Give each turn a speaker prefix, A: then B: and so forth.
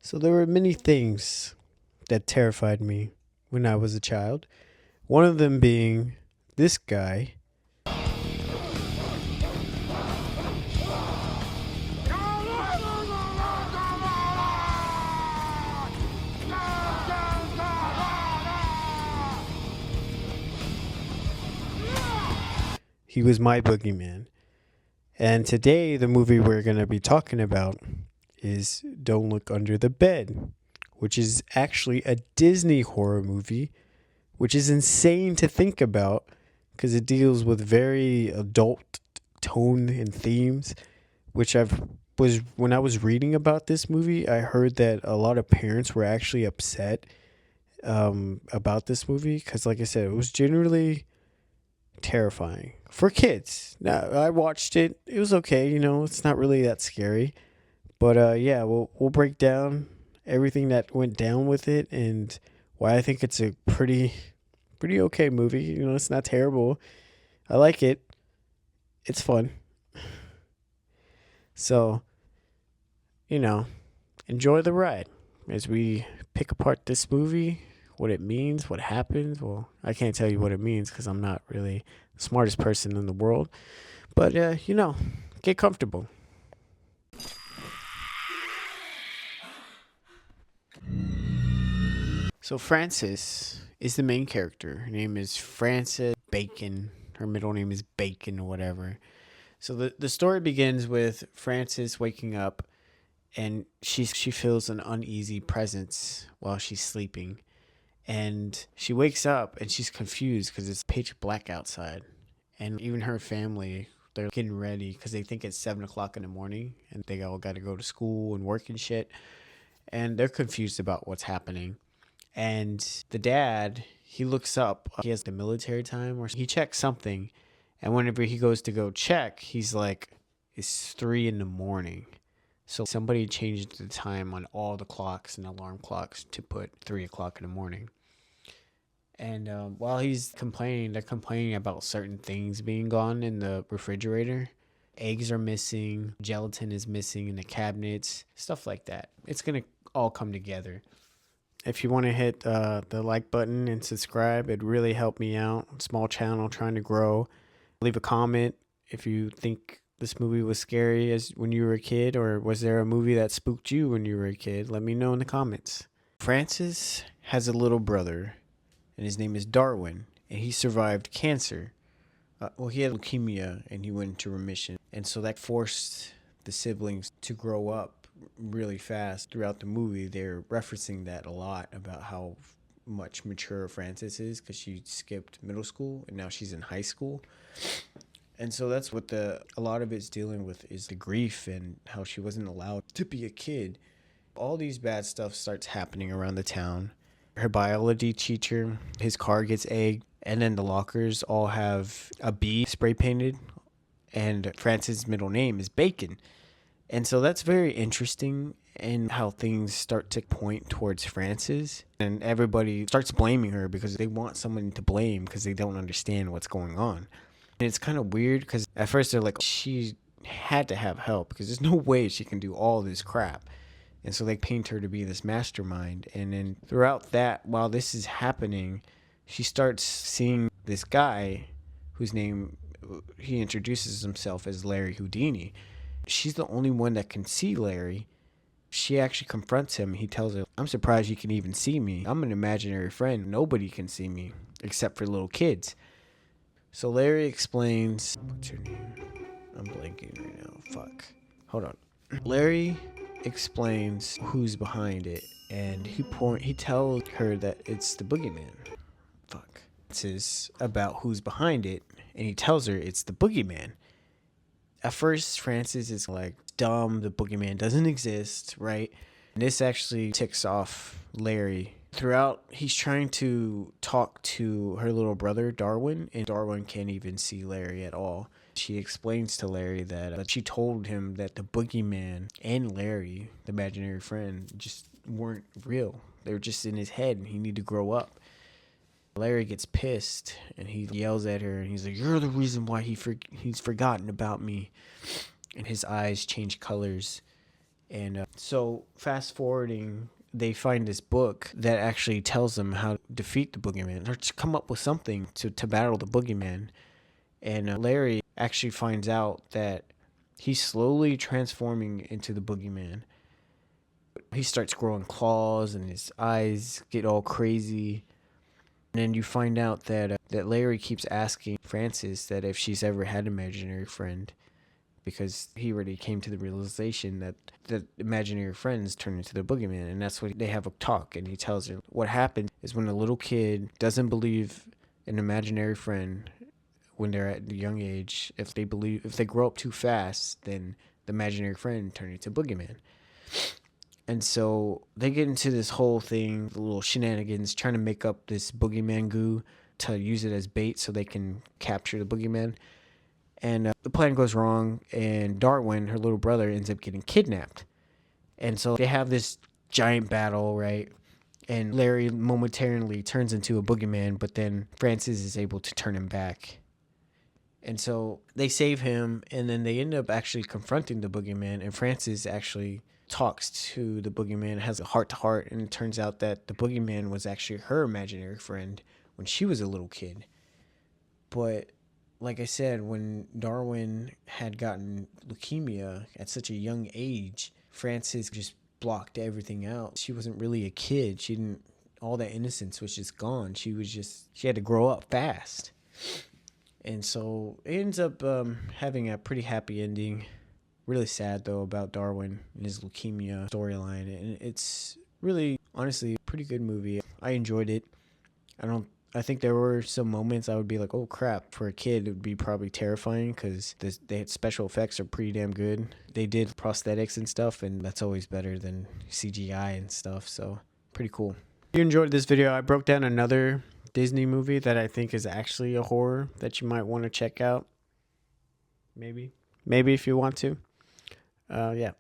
A: So there were many things that terrified me when I was a child. One of them being this guy. He was my boogeyman. And today, the movie we're going to be talking about is Don't Look Under the Bed, which is actually a Disney horror movie, which is insane to think about because it deals with very adult tone and themes, which when I was reading about this movie, I heard that a lot of parents were actually upset about this movie because, like I said, it was generally terrifying for kids. Now, I watched it; it was okay. It's not really that scary, but yeah, we'll break down everything that went down with it and why I think it's a pretty okay movie. It's not terrible. I like it. It's fun. So, you know, enjoy the ride as we pick apart this movie, what it means, what happens. Well, I can't tell you what it means because I'm not really the smartest person in the world. But, get comfortable. So, Frances is the main character. Her name is Frances Bacon. Her middle name is Bacon or whatever. So, the story begins with Frances waking up and she feels an uneasy presence while she's sleeping. And she wakes up and she's confused because it's pitch black outside. And even her family, they're getting ready because they think it's 7 o'clock in the morning and they all got to go to school and work and shit. And they're confused about what's happening. And the dad, he looks up. He has the military time or he checks something. And whenever he goes to go check, he's like, it's 3 in the morning. So somebody changed the time on all the clocks and alarm clocks to put 3 o'clock in the morning. And while he's complaining, they're complaining about certain things being gone in the refrigerator. Eggs are missing, gelatin is missing in the cabinets, stuff like that. It's going to all come together. If you want to hit the like button and subscribe, it'd really help me out. Small channel trying to grow. Leave a comment if you think this movie was scary as when you were a kid, or was there a movie that spooked you when you were a kid? Let me know in the comments. Frances has a little brother, and his name is Darwin, and he survived cancer. He had leukemia, and he went into remission, and so that forced the siblings to grow up really fast. Throughout the movie, they're referencing that a lot about how much mature Frances is because she skipped middle school and now she's in high school. And so that's what a lot of it's dealing with is the grief and how she wasn't allowed to be a kid. All these bad stuff starts happening around the town. Her biology teacher, his car gets egged, and then the lockers all have a bee spray painted, and Frances' middle name is Bacon. And so that's very interesting in how things start to point towards Frances, and everybody starts blaming her because they want someone to blame because they don't understand what's going on. And it's kind of weird because at first they're like, she had to have help because there's no way she can do all this crap. And so they paint her to be this mastermind. And then throughout that, while this is happening, she starts seeing this guy whose name, he introduces himself as Larry Houdini. She's the only one that can see Larry. She actually confronts him. He tells her, I'm surprised you can even see me. I'm an imaginary friend. Nobody can see me except for little kids. So Larry explains, what's her name? I'm blanking right now. Fuck. Hold on. Larry explains who's behind it, and he tells her that it's the boogeyman. Fuck. It's about who's behind it, and he tells her it's the boogeyman. At first, Frances is like, dumb, the boogeyman doesn't exist, right? And this actually ticks off Larry. Throughout, he's trying to talk to her little brother, Darwin, and Darwin can't even see Larry at all. She explains to Larry that she told him that the boogeyman and Larry, the imaginary friend, just weren't real. They were just in his head and he needed to grow up. Larry gets pissed and he yells at her and he's like, you're the reason why he's forgotten about me. And his eyes change colors. And so fast forwarding, they find this book that actually tells them how to defeat the boogeyman or to come up with something to battle the boogeyman. And Larry actually finds out that he's slowly transforming into the boogeyman. He starts growing claws and his eyes get all crazy. And then you find out that Larry keeps asking Frances that if she's ever had an imaginary friend, because he already came to the realization that imaginary friends turn into the boogeyman. And that's what they have a talk. And he tells her what happens is when a little kid doesn't believe an imaginary friend when they're at a young age, if they grow up too fast, then the imaginary friend turn into boogeyman. And so they get into this whole thing, the little shenanigans, trying to make up this boogeyman goo to use it as bait so they can capture the boogeyman. And the plan goes wrong, and Darwin, her little brother, ends up getting kidnapped. And so they have this giant battle, right? And Larry momentarily turns into a boogeyman, but then Frances is able to turn him back. And so they save him, and then they end up actually confronting the boogeyman, and Frances actually talks to the boogeyman, has a heart-to-heart, and it turns out that the boogeyman was actually her imaginary friend when she was a little kid. But like I said, when Darwin had gotten leukemia at such a young age, Frances just blocked everything out. She wasn't really a kid. All that innocence was just gone. She had to grow up fast. And so it ends up having a pretty happy ending. Really sad, though, about Darwin and his leukemia storyline. And it's really, honestly, a pretty good movie. I enjoyed it. I think there were some moments I would be like, oh, crap. For a kid, it would be probably terrifying because the special effects are pretty damn good. They did prosthetics and stuff, and that's always better than CGI and stuff. So pretty cool. If you enjoyed this video, I broke down another Disney movie that I think is actually a horror that you might want to check out. Maybe if you want to. Yeah.